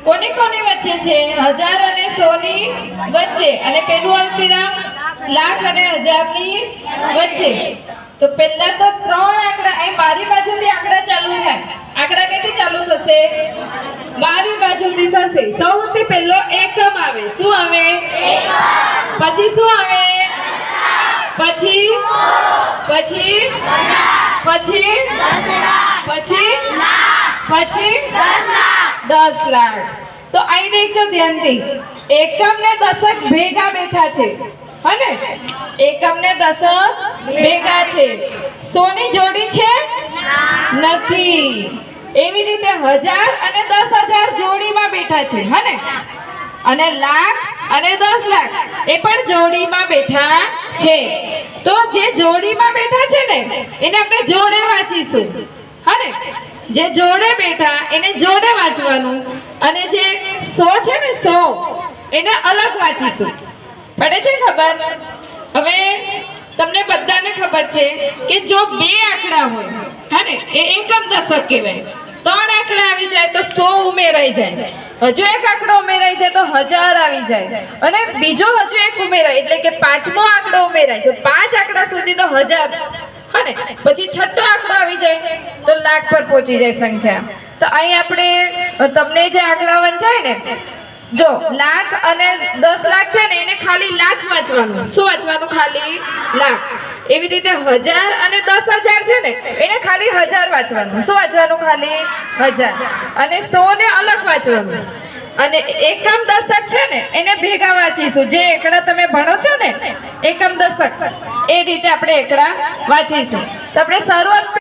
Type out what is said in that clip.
કોની કોની વચ્ચે છે? 1000 અને 100 ની વચ્ચે, અને પેલું અલ્પવિરામ લાખ અને 1000 ની વચ્ચે. તો પહેલા તો 3 આંકડા અહીં મારી બાજુથી આંકડા ચાલુ થાય. આંકડા ક્યાંથી ચાલુ થશે? મારી બાજુથી થશે. સૌથી પહેલો એકમ આવે. શું આવે? પછી શું આવે? પછી પછી પછી પછી પછી 10 લાખ. તો અહીં દેખજો ધ્યાનથી, એકમ ને દશક ભેગા બેઠા છે. હને? એકમ ને દશક ભેગા છે. 100 ની જોડી છે? નથી. એવી રીતે 1000 અને 10000 જોડીમાં બેઠા છે. હને? અને લાખ અને 10 લાખ એ પણ જોડીમાં બેઠા છે. તો જે જોડીમાં બેઠા છે ને એને આપણે જોડે વાંચીશું. હને? જે જોડે બેઠા એને જોડે વાંચવાનું, અને જે 100 છે ને 100 એને અલગ વાંચીશું. પડે છે ખબર? હવે તમને બધાને ખબર છે કે જો 2 આંકડા હોય, હને, એ એકમ દશક કહેવાય. 3 આંકડા આવી જાય તો 100 ઉમેરાઈ જાય. હજુ એક આંકડો ઉમેરાઈ જાય તો 1000 આવી જાય, અને બીજો હજુ એક ઉમેરાય એટલે કે 5મો આંકડો ઉમેરાય તો 5 આંકડા સુધી તો 1000. હને? પછી 6 આંકડો આવી જાય તો લાખ પર પહોંચી જાય સંખ્યા. તો અહીં આપણે તમને જે આંકડા વંચાય ને, જો લાખ અને 10 લાખ છે ને એને ખાલી લાખ વાંચવાનું. શું વાંચવાનું? ખાલી લાખ. એવી રીતે 1000 અને 10000 છે ને એને ખાલી 1000 વાંચવાનું. શું વાંચવાનું? ખાલી 1000. અને 100 ને અલગ વાંચવાનું. અને એકમ દશક છે ને એને ભેગા વાંચીશું. જે એકડા તમે ભણો છો ને એકમ દશક, એ રીતે આપણે એકડા વાંચીશું. તો આપણે શરૂઆત